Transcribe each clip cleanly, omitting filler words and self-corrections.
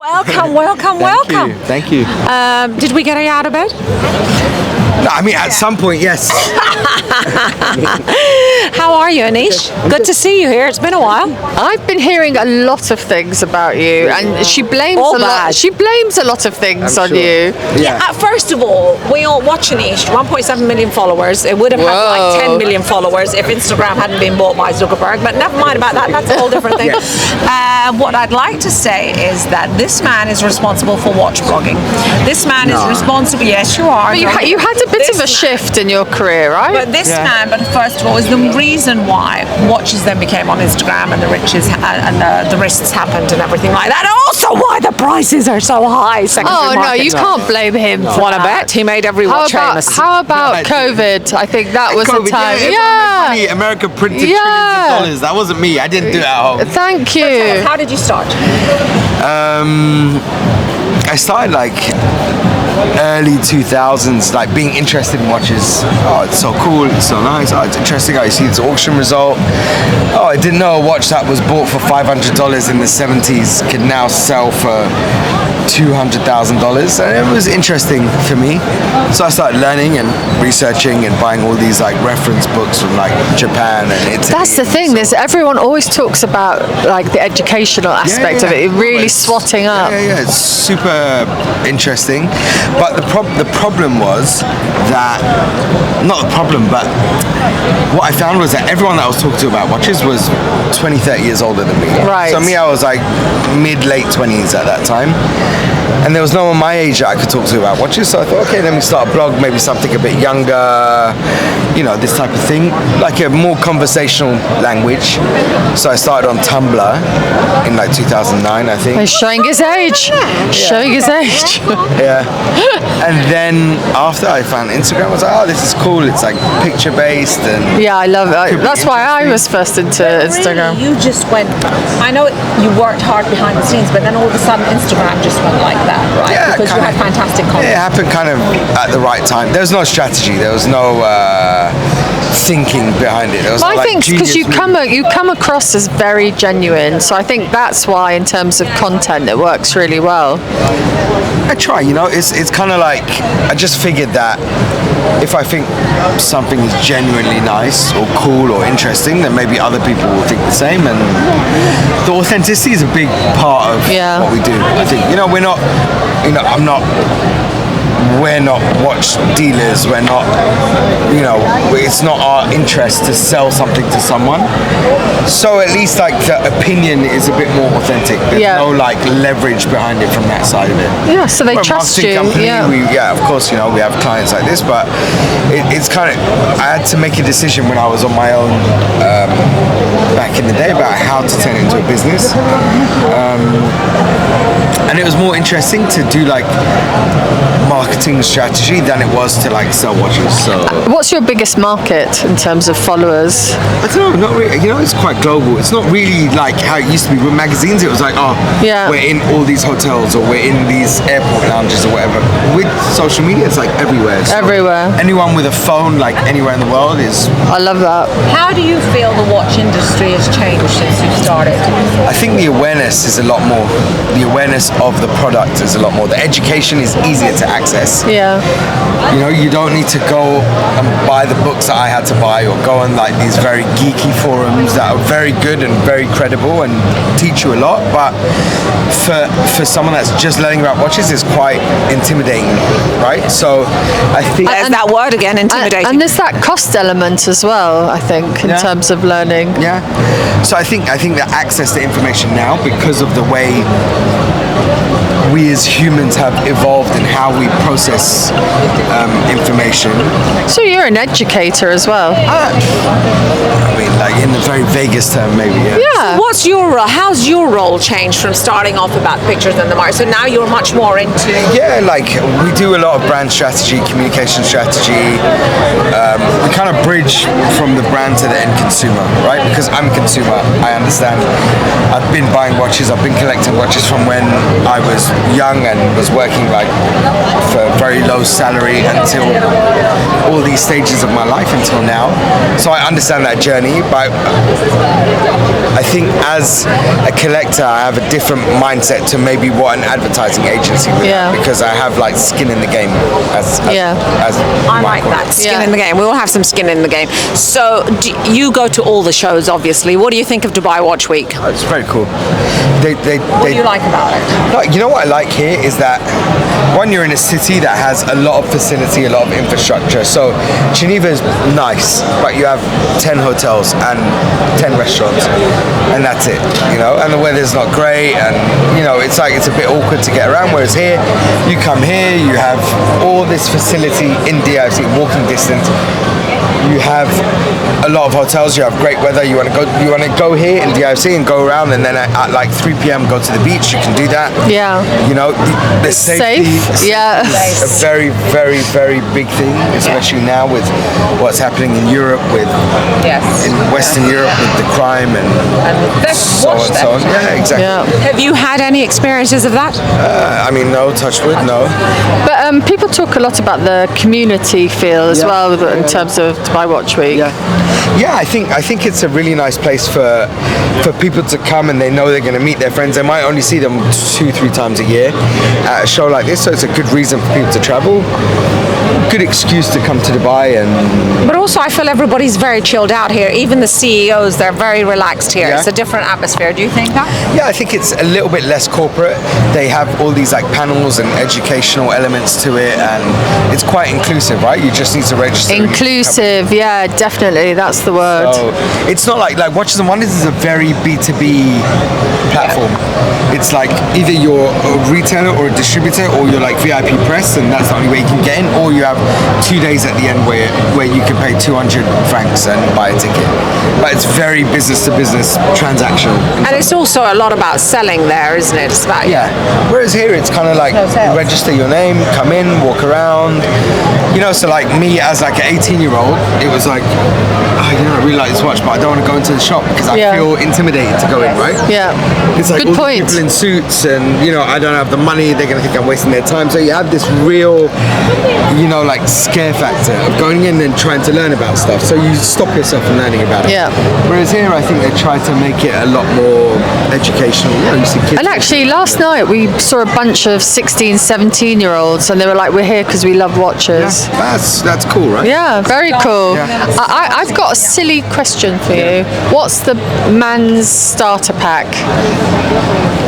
Welcome. Thank you. Did we get you out of bed? No, I mean, at some point, yes. How are you, Anish? Good to see you here. It's been a while. I've been hearing a lot of things about you, and she blames All a bad. lot. She blames a lot of things on you. Yeah. First of all, we all Watch Anish, 1.7 million followers. It would have had like 10 million followers if Instagram hadn't been bought by Zuckerberg. But never mind about that. That's a whole different thing. What I'd like to say is that this man is responsible for watch blogging. This man is responsible. Yes, you are. But you had a bit of a shift in your career, right? But this man, first of all, is the reason why watches then became on Instagram and the riches and the wrists happened and everything like that. And also why the prices are so high. Oh no, you can't blame him. For Want to bet? He made every watch famous. How about COVID? I think that was COVID, a time. Money. America printed trillions of dollars. That wasn't me. I didn't do it at home. Thank you. How did you start? I started like early 2000s, like being interested in watches. Oh, it's so cool, it's so nice, oh, it's interesting. I see this auction result. Oh, I didn't know a watch that was bought for $500 in the 70s could now sell for $200,000, and it was interesting for me. So I started learning and researching and buying all these like reference books from like Japan and Italy. That's the thing. There's everyone always talks about like the educational aspect of it, really swatting up. Yeah, it's super interesting. But the problem was that, not the problem, but what I found was that everyone that I was talking to about watches was 20, 30 years older than me. Right. So me, I was like mid-late 20s at that time. And there was no one my age that I could talk to about watches, so I thought, okay, let me start a blog, maybe something a bit younger, you know, this type of thing, like a more conversational language. So I started on Tumblr in like 2009, I think. He's showing his age. Showing his age. Yeah. And then after I found Instagram, I was like, oh, this is cool. It's like picture based and Yeah, I love it. That's why I was first into Instagram. Really, you just went. I know you worked hard behind the scenes, but then all of a sudden Instagram just went like that, right? Yeah, because you had fantastic content. It happened kind of at the right time. There was no strategy. There was no thinking behind it. It was I like think because you come across as very genuine, so I think that's why, in terms of content, it works really well. I try, you know. It's kind of like I just figured that if I think something is genuinely nice or cool or interesting, then maybe other people will think the same. And the authenticity is a big part of what we do. I think, you know, we're not, you know, we're not watch dealers. We're not, you know, it's not our interest to sell something to someone. So at least like the opinion is a bit more authentic. There's no like leverage behind it from that side of it. Yeah, so they trust you. Company, of course, you know, we have clients like this, but it's kind of, I had to make a decision when I was on my own back in the day about how to turn it into a business. And it was more interesting to do like marketing strategy than it was to like sell watches. So what's your biggest market in terms of followers? I don't know, not really. You know, it's quite global. It's not really like how it used to be with magazines. It was like, we're in all these hotels or we're in these airport lounges or whatever. With social media, it's like everywhere. So everywhere. Anyone with a phone, like anywhere in the world, is. I love that. How do you feel the watch industry has changed since you started? I think the awareness is a lot more. The awareness of the product is a lot more. The education is easier to access. Yeah. You know, you don't need to go and buy the books that I had to buy or go on like these very geeky forums that are very good and very credible and teach you a lot. But for someone that's just learning about watches, it's quite intimidating, right? So I think there's that word again, intimidating. And there's that cost element as well, I think, in terms of learning. Yeah. So I think that access to information now, because of the way we as humans have evolved in how we process information. So you're an educator as well. I mean, like in the very vaguest term, maybe. Yeah. So what's your how's your role changed from starting off about pictures and the market? So now you're much more into. Yeah, like we do a lot of brand strategy, communication strategy. We kind of bridge from the brand to the end consumer, right? Because I'm a consumer, I understand. I've been buying watches. I've been collecting watches from when I was young and was working like for a very low salary until all these stages of my life until now. So I understand that journey, but I think as a collector, I have a different mindset to maybe what an advertising agency would have, because I have like skin in the game. As I like that, skin in the game. We all have some skin in the game. So you go to all the shows, obviously. What do you think of Dubai Watch Week? Oh, it's very cool. What do you like about it? No, you know what I like here is that, one, you're in a city that has a lot of facility, a lot of infrastructure. So Geneva is nice, but you have 10 hotels and 10 restaurants, and that's it, you know, and the weather's not great, and, you know, it's like, it's a bit awkward to get around, whereas here, you come here, you have all this facility in DIFC, walking distance. You have a lot of hotels. You have great weather. You want to go here in DIFC and go around, and then at like 3 p.m. go to the beach. You can do that. Yeah. You know, the safety is a very, very, very big thing, especially now with what's happening in Europe, in Western Europe with the crime and so on and so on. Yeah, exactly. Yeah. Have you had any experiences of that? I mean, no, touch wood, no. But people talk a lot about the community feel as well in terms of Dubai Watch Week. Yeah, I think it's a really nice place for people to come, and they know they're going to meet their friends. They might only see them 2-3 times a year at a show like this, so it's a good reason for people to travel. Good excuse to come to Dubai. But also I feel everybody's very chilled out here. Even the CEOs, they're very relaxed here. It's a different atmosphere. Do you think that? Yeah, I think it's a little bit less corporate. They have all these like panels and educational elements to it, and it's quite inclusive, right? You just need to register. Inclusive, yeah, definitely. That's the word. So it's not like Watches and Wonders is a very B2B platform. It's like either you're a retailer or a distributor, or you're like VIP press, and that's the only way you can get in, or you have 2 days at the end where you can pay 200 francs and buy a ticket. But it's very business to business, transactional. And it's also a lot about selling there, isn't it? It's about Whereas here it's kind of like register your name, come in, walk around. You know, so like me as like an 18-year-old, it was like, you know, I really like this watch, but I don't want to go into the shop because I feel intimidated to go in, right? Yeah. It's like good all point. people in suits, and you know, I don't have the money. They're gonna think I'm wasting their time. So you have this real, you know, like scare factor of going in and trying to learn about stuff. So you stop yourself from learning about it. Yeah. Whereas here, I think they try to make it a lot more educational. You know, you see kids. And actually, last night we saw a bunch of 16, 17-year-olds, and they were like, "We're here because we love watches." Yeah, that's cool, right? Yeah, very cool. Yeah. I've got a silly question for you. What's the man's starter pack?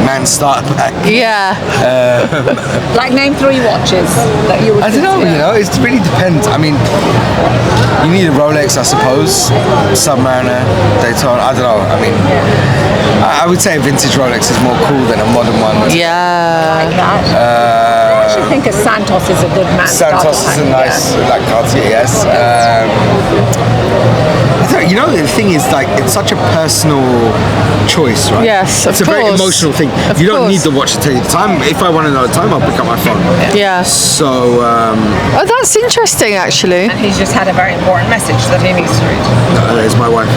Man starter pack. Yeah. like name 3 watches that you would. I don't know. You know, it really depends. I mean, you need a Rolex, I suppose. Submariner, Daytona. I don't know. I mean, I would say a vintage Rolex is more cool than a modern one. Yeah. I actually think a Santos is a good man. Santos is a nice, like Cartier, yes. You know, the thing is, like, it's such a personal choice, right? Yes, it's a very emotional thing. You don't need the watch to tell you the time. If I want to know the time, I'll pick up my phone. Yeah. So. Oh, that's interesting, actually. And he's just had a very important message that he needs to read. No, that is my wife.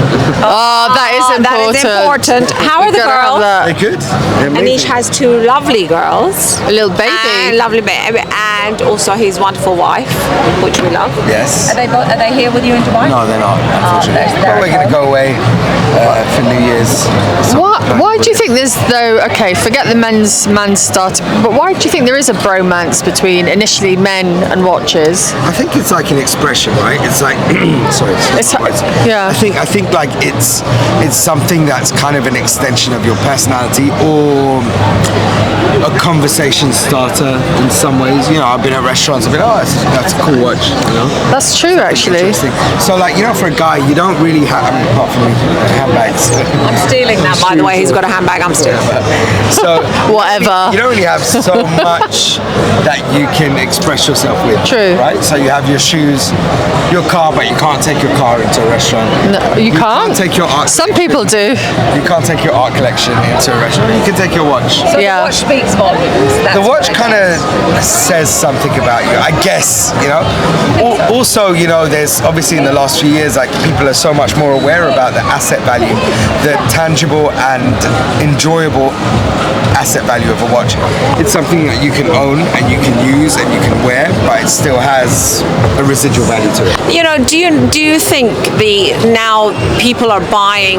That is important. That is important. How are the girls? They're good. Anish has 2 lovely girls. A little baby. Lovely baby. And also his wonderful wife, which we love. Yes. Are they here with you in Dubai? No, they're not, unfortunately. They're we're going to go away for New Year's. Why do you think there's, though, okay, forget the man starter, but why do you think there is a bromance between initially men and watches? I think it's like an expression, right? It's like, sorry. Yeah. I think like it's something that's kind of an extension of your personality, or a conversation starter in some ways. You know, I've been at restaurants, I've been, that's a cool watch, you know? That's true, actually. So like, you know, for a guy, you don't really have, apart from handbags. I'm stealing that, by the way. He's got a handbag, I'm stealing. So whatever. You don't really have so much that you can express yourself with. True. Right? So you have your shoes, your car, but you can't take your car into a restaurant. No, you can't take your art. Some people do. You can't take your art collection into a restaurant. You can take your watch. So the watch speaks volumes. The watch kind of says something about you, I guess, you know. Also, you know, there's obviously in the last few years, like, people are so much more aware about the asset value, the tangible and enjoyable asset value of a watch. It's something that you can own and you can use and you can wear, but it still has a residual value to it. You know, do you think now people are buying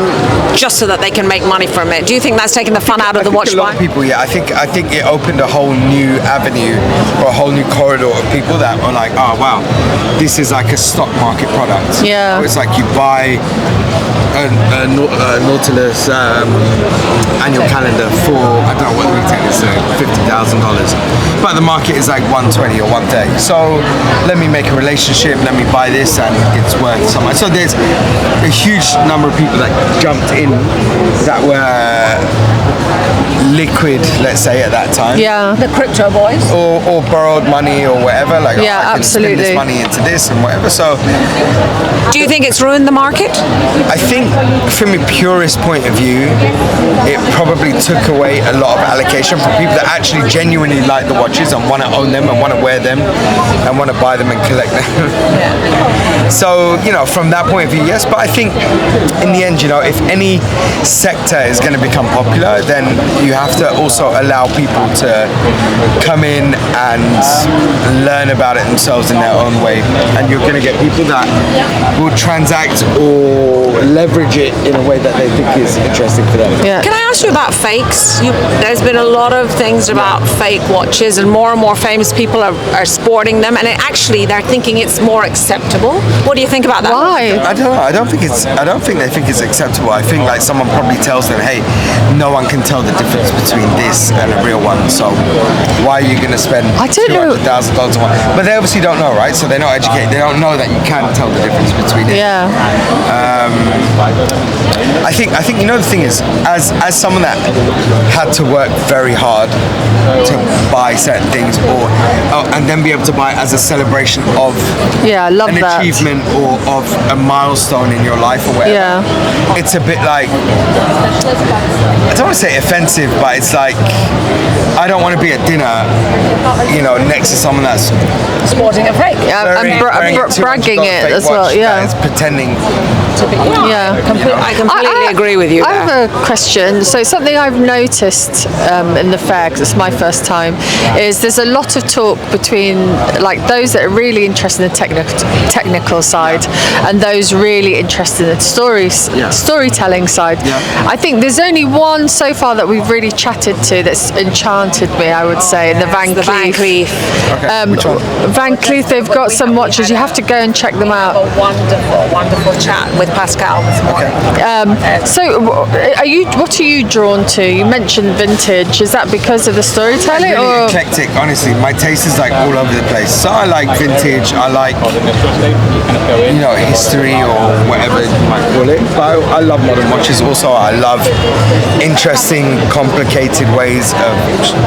just so that they can make money from it? Do you think that's taking the fun out of the watch A lot of buying? people, yeah. I think it opened a whole new avenue or a whole new corridor of people that were like, oh wow, this is like a stock market product. Yeah. It's like you buy a Nautilus annual calendar for, I don't know what the retail is, $50,000, but the market is like 120 or 130. So let me make a relationship, let me buy this, and it's worth so much. So there's a huge number of people that jumped in that were liquid, let's say, at that time. Yeah. The crypto boys. Or borrowed money or whatever. Like, Yeah, I can spend this absolutely. money into this and whatever. So Do you think it's ruined the market? I think from a purist point of view, it probably took away a lot of allocation from people that actually genuinely like the watches and want to own them and want to wear them and want to buy them and collect them. So, you know, from that point of view, yes. But I think in the end, you know, if any sector is going to become popular, then you have to also allow people to come in and learn about it themselves in their own way. And you're going to get people that will transact or leverage it in a way that they think is interesting for them. Yeah. Can I ask you about fakes? There's been a lot of things about fake watches, and more famous people are sporting them, and they're thinking it's more acceptable. What do you think about that? Why? I don't know. I don't think they think it's acceptable. I think like someone probably tells them, hey, no one can tell the difference between this and a real one. So why are you going to spend I don't know. $200,000 on one? But they obviously don't know, right? So they're not educated. They don't know that you can tell the difference between it. Yeah. I think you know the thing is, as someone that had to work very hard to buy certain things, and then be able to buy it as a celebration of Yeah, I love an that. achievement or of a milestone in your life or whatever. Yeah. It's a bit like, I don't want to say offensive, but it's like, I don't want to be at dinner, you know, next to someone that's Sporting a fake. And wearing a $200 bragging it fake as well. watch Yeah. that is pretending. Yeah. I completely agree with you I there. have a question. So something I've noticed in the fair, because it's my first time, is there's a lot of talk between like those that are really interested in the technical side and those really interested in the storytelling side. Yeah. I think there's only one so far that we've really chatted to that's enchanted me, I would say, in the Van The Van Cleef. Cleef. Okay, which one? Van Cleef, they've got some watches. You have to go and check them out. A wonderful chat with Pascal this morning. So, what are you drawn to? You mentioned vintage. Is that because of the storytelling, Really or eclectic, honestly. My taste is like all over the place. So I like vintage, I like, you know, history or whatever you might call it. But I love modern watches also. I love interesting, complicated ways of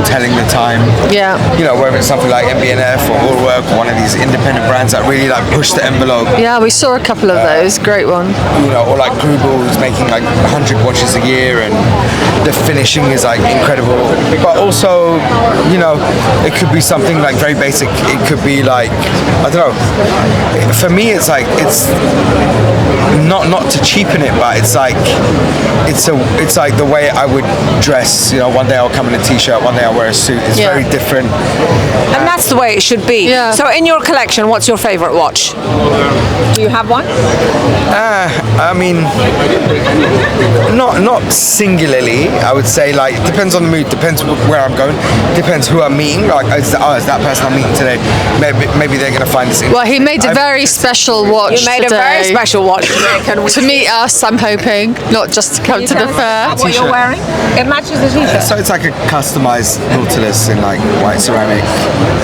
telling the time. Yeah. You know, whether it's something like MB&F or Allwork, or one of these independent brands that really like push the envelope. Yeah, we saw a couple of those. Great one. You know, or like Grubel, who's making like 100 watches a year, and the finishing is like incredible. But also, you know, it could be something like very basic. It could be like, I don't know. For me, it's like, it's not to cheapen it, but it's like the way I would dress. You know, one day I'll come in a t-shirt, one day I'll wear a suit. It's Yeah. very different. And that's the way it should be. Yeah. So in your collection, what's your favorite watch? Do you have one? I mean, not singularly. I would say like it depends on the mood, depends where I'm going, depends who I'm meeting. Like, is that person I'm meeting today? Maybe they're gonna find this. Well, he made a very special watch You made today. a very special watch today. Can we To meet us, I'm hoping, not just to come to the fair. What you're wearing? It matches the t-shirt. So it's like a customized Nautilus in like white ceramic.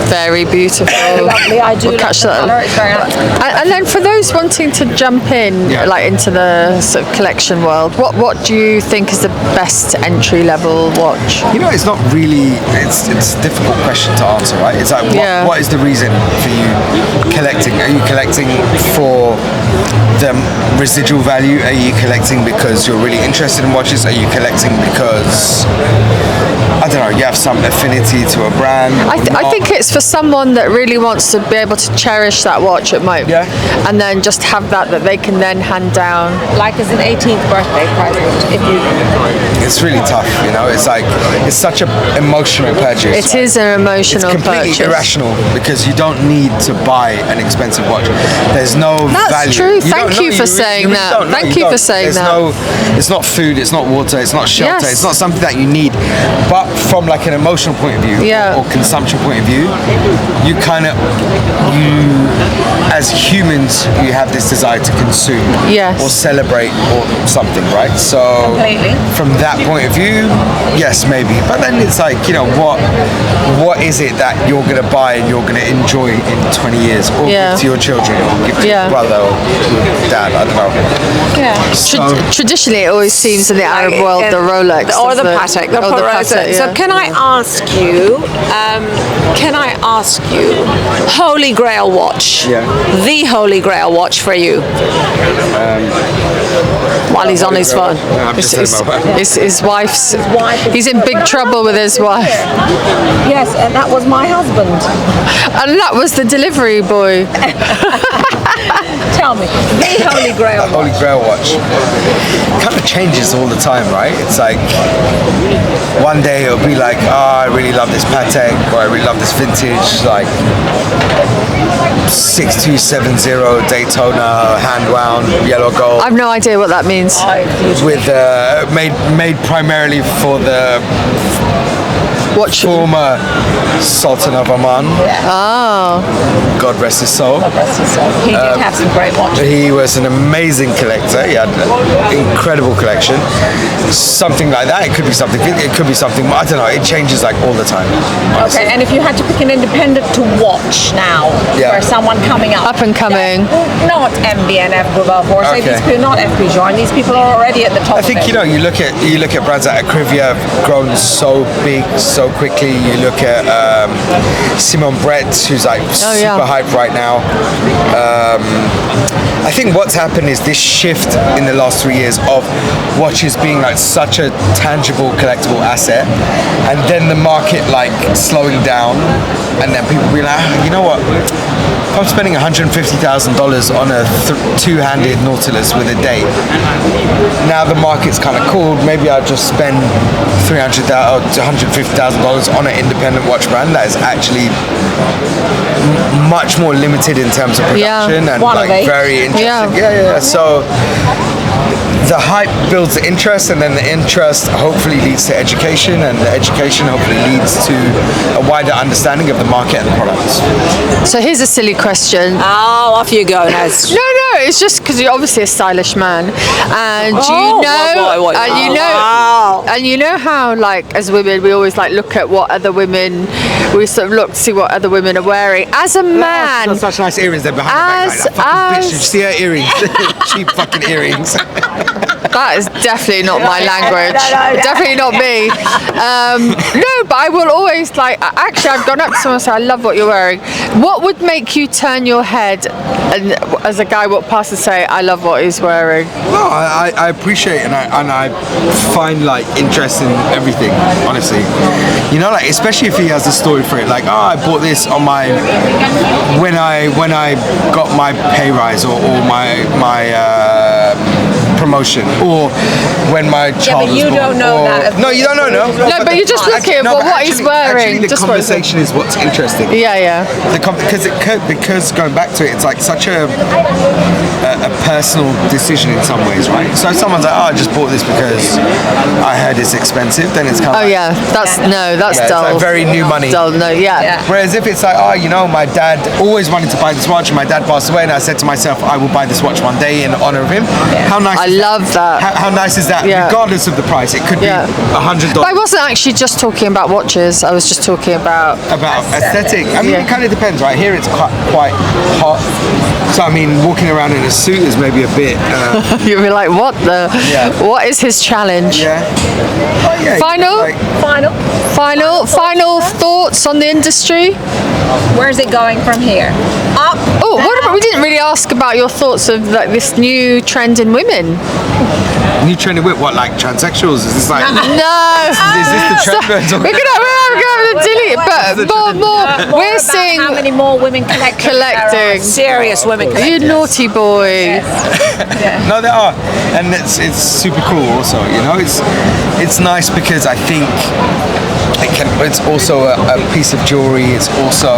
Very beautiful. Lovely. I do We'll love catch the that. colour. It's very nice. And then for those wanting to jump in, Yeah. like into the sort of collection world, what do you think is the best entry level watch? You know, it's not really. It's a difficult question to answer, right? It's like Yeah. what is the reason for you collecting? Are you collecting for the residual value? Are you collecting because you're really interested in watches? Are you collecting because I don't know, you have some affinity to a brand. I think it's for someone that really wants to be able to cherish that watch at moment, and then just have that they can then hand down, like as an 18th birthday present. If you, it's really tough, you know. It's like it's such an emotional purchase. It is an emotional It's completely purchase. irrational because you don't need to buy an expensive watch. There's no That's value. true. You Thank don't you know, for saying really that. don't. No, Thank you you for don't. saying There's that. It's not food, it's not water, it's not shelter, Yes. it's not something that you need. But from like an emotional point of view or consumption point of view, you kind of, as humans, you have this desire to consume or celebrate or something, right? So from that point of view, yes, maybe. But then it's like, you know, what is it that you're going to buy and you're going to enjoy in 20 years or give to your children or give to your brother or dad, I don't know. So, traditionally, it always seems in the Arab world the Rolex or the Patek. So can I ask you? Holy Grail watch. The Holy Grail watch for you. While he's on his phone. His wife's. He's in big trouble with his wife. Yes, and that was my husband. And that was the delivery boy. Tell me, the Holy Grail. Holy Grail watch kind of changes all the time, right? It's like one day it'll be like, I really love this Patek, or I really love this vintage, like 6270 Daytona hand wound yellow gold. I've no idea what that means. With made primarily for the former Sultan of Oman. Oh. God rest his soul. He did have some great watches. He was an amazing collector. He had an incredible collection. Something like that. It could be something. It could be something. I don't know. It changes like all the time. Honestly. Okay, and if you had to pick an independent to watch now for someone coming up and coming, not MBNF, Group, say these people, not FP Join. These people are already at the top. I think you look at brands like Akrivia have grown so big so quickly. You look at Simon Brett, who's like super hyped right now. I think what's happened is this shift in the last 3 years of watches being like such a tangible collectible asset, and then the market like slowing down, and then people be like, you know what? If I'm spending $150,000 on a two-handed Nautilus with a date, now the market's kind of cooled. Maybe I'll just spend $300,000 or $150,000 on an independent watch brand that is actually much more limited in terms of production and like very interesting. So the hype builds the interest, and then the interest hopefully leads to education, and the education hopefully leads to a wider understanding of the market and the products. So here's a silly question. Oh, off you go, Nez. No, it's just because you're obviously a stylish man, and you know how, like, as women, we always like look at what other women, we sort of look to see what other women are wearing. As a man, That's such nice earrings. They're behind the back. Like that fucking bitch. Did you see her earrings? Cheap fucking earrings. That is definitely not my language. Definitely not me. No, but I will always like. Actually, I've gone up to someone and said, "I love what you're wearing." What would make you turn your head and, as a guy, walk past and say, "I love what he's wearing"? No, I appreciate and I find like interest in everything. Honestly, you know, like especially if he has a story for it. Like, I bought this on my when I got my pay rise or my promotion, or when my child was born. Don't know that. No, you don't know. No, but you just look at what he's wearing. Actually, the conversation is what's interesting. Yeah. Because going back to it, it's like such a personal decision in some ways, right? So if someone's like, "Oh, I just bought this because I heard it's expensive," then it's kind of that's dull. It's like very new money. Dull, Whereas if it's like, "Oh, you know, my dad always wanted to buy this watch, and my dad passed away, and I said to myself, I will buy this watch one day in honor of him." How nice! I love that. How nice is that? Regardless of the price, it could be $100. But I wasn't actually just talking about watches. I was just talking about aesthetic. I mean, it kind of depends, right? Here it's quite hot, so I mean, walking around in a suit is maybe a bit. You'll be like, what the? What is his challenge? Final thoughts on the industry. Where's it going from here? Up. Oh, what about? We didn't really ask about your thoughts of like this new trend in women. New trendy whip? What, like transsexuals? Is this like? No. Is this the trend we're talking We're gonna delete, but more. We're seeing how many more women collecting. Serious women collectors. You naughty boy. No, there are, and it's super cool. Also, you know, it's nice because I think it's also a piece of jewelry. It's also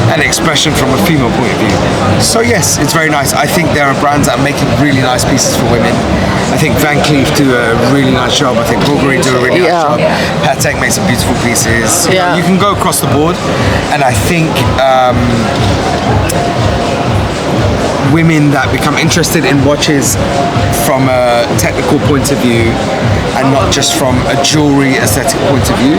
an expression from a female point of view. So yes, it's very nice. I think there are brands that are making really nice pieces for women. I think Van Cleef do a really nice job. I think Horlogerie do a really nice job. Patek makes some beautiful pieces. Yeah. You can go across the board, and I think women that become interested in watches from a technical point of view and not just from a jewelry aesthetic point of view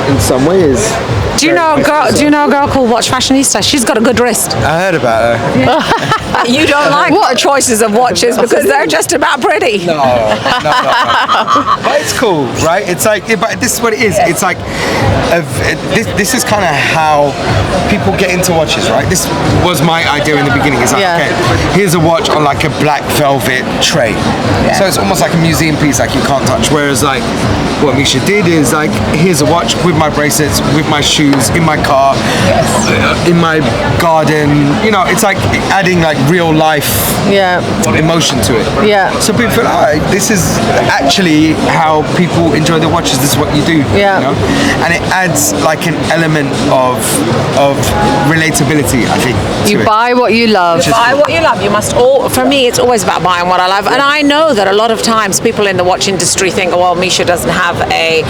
in some ways. Do you know a girl called Watch Fashionista? She's got a good wrist. I heard about her. You don't like her choices of watches because they're just about pretty. No. But it's cool, right? It's like, but this is what it is. It's like, this is kind of how people get into watches, right? This was my idea in the beginning. It's like, okay, here's a watch on like a black velvet tray. So it's almost like a museum piece, like you can't touch. Whereas like, what Misha did is like, here's a watch with my bracelets, with my shoes, in my car, in my garden. You know, it's like adding like real life emotion to it. Yeah. So people feel, this is actually how people enjoy their watches. This is what you do. Yeah. You know? And it adds like an element of relatability, I think. You buy what you love. Buy what you love. You must for me, it's always about buying what I love. And I know that a lot of times people in the watch industry think, well, Misha doesn't have a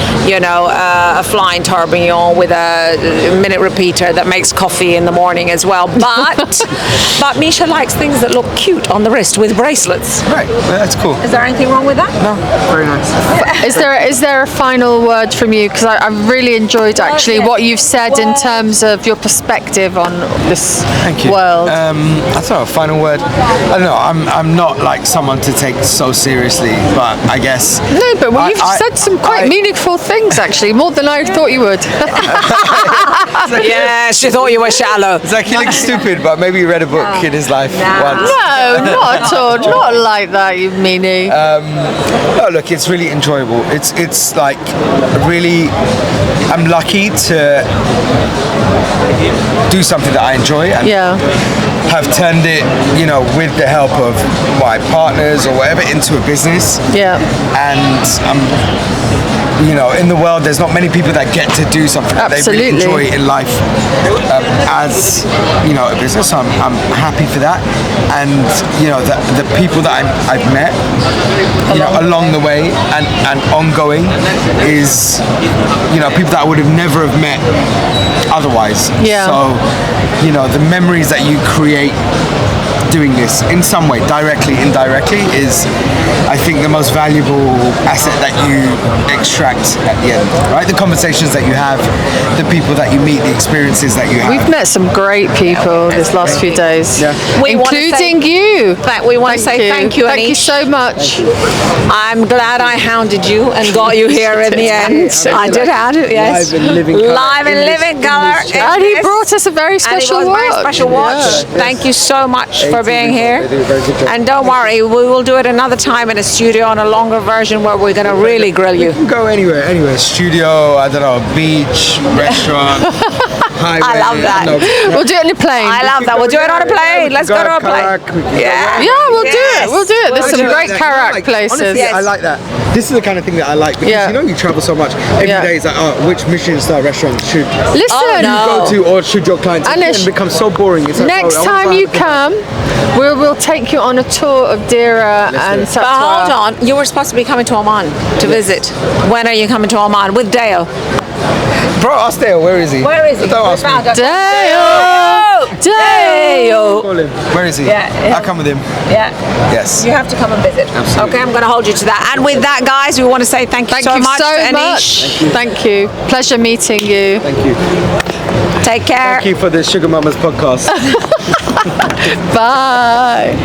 flying tourbillon with a minute repeater that makes coffee in the morning as well. But Misha likes things that look cute on the wrist with bracelets. Right. Well, that's cool. Is there anything wrong with that? No. Very nice. Is there a final word from you? Because I really enjoyed actually what you've said in terms of your perspective on this world. I don't know, final word. I don't know. I'm not like someone to take so seriously, but I guess. No, but you've said some quite meaningful things actually, more than I thought you would. Yeah, she thought you were shallow. It's like he looks stupid, but maybe he read a book in his life once. No, not at all. Not like that, you meanie. No, look, it's really enjoyable. It's like really, I'm lucky to do something that I enjoy and have turned it, you know, with the help of my partners or whatever, into a business. Yeah. And you know, in the world, there's not many people that get to do something that they really enjoy in life as, you know, a business. So I'm happy for that. And, you know, the people that I've met, you know, along the way and ongoing is, you know, people that I would have never have met otherwise. Yeah. So, you know, the memories that you create doing this in some way, directly, indirectly, is, I think, the most valuable asset that you extract at the end, right? The conversations that you have, the people that you meet, the experiences that you have. We've met some great people this last few days, including you. We want to say thank you, Thank Anish. you so much. I'm glad I hounded you and got you here in the end. I did hound it, yes. Live and living colour. Live and living colour. And he brought us a very special watch. Very special watch. Thank you so much for being here. They do a very good job. And don't worry, we will do it another time in a studio on a longer version where we're going to really grill you. You can go anywhere. Studio, I don't know, beach, restaurant, highway. I love that. We'll do it on a plane. I love that. We'll do it on a plane. Let's go to a plane. Yeah, we'll do it. We'll do it. There's some great Karak places. Honestly, I like that. This is the kind of thing that I like because you know you travel so much. Every day it's like, which Michelin star restaurant should you go to, or should your clients? Anish, it becomes so boring. It's like, next time you come, we'll take you on a tour of Dira and Satwa. But hold on, you were supposed to be coming to Oman to visit. When are you coming to Oman with Dale? Bro, ask Dale. Where is he? Where is he? Don't ask me. Dale! Call him. Where is he? Yeah. I'll come with him. Yeah. Yes. You have to come and visit. Absolutely. Okay, I'm going to hold you to that. And with that, guys, we want to say thank you so much to Anish. Thank you. Pleasure meeting you. Thank you. Take care. Thank you for the Sugar Mamas podcast. Bye.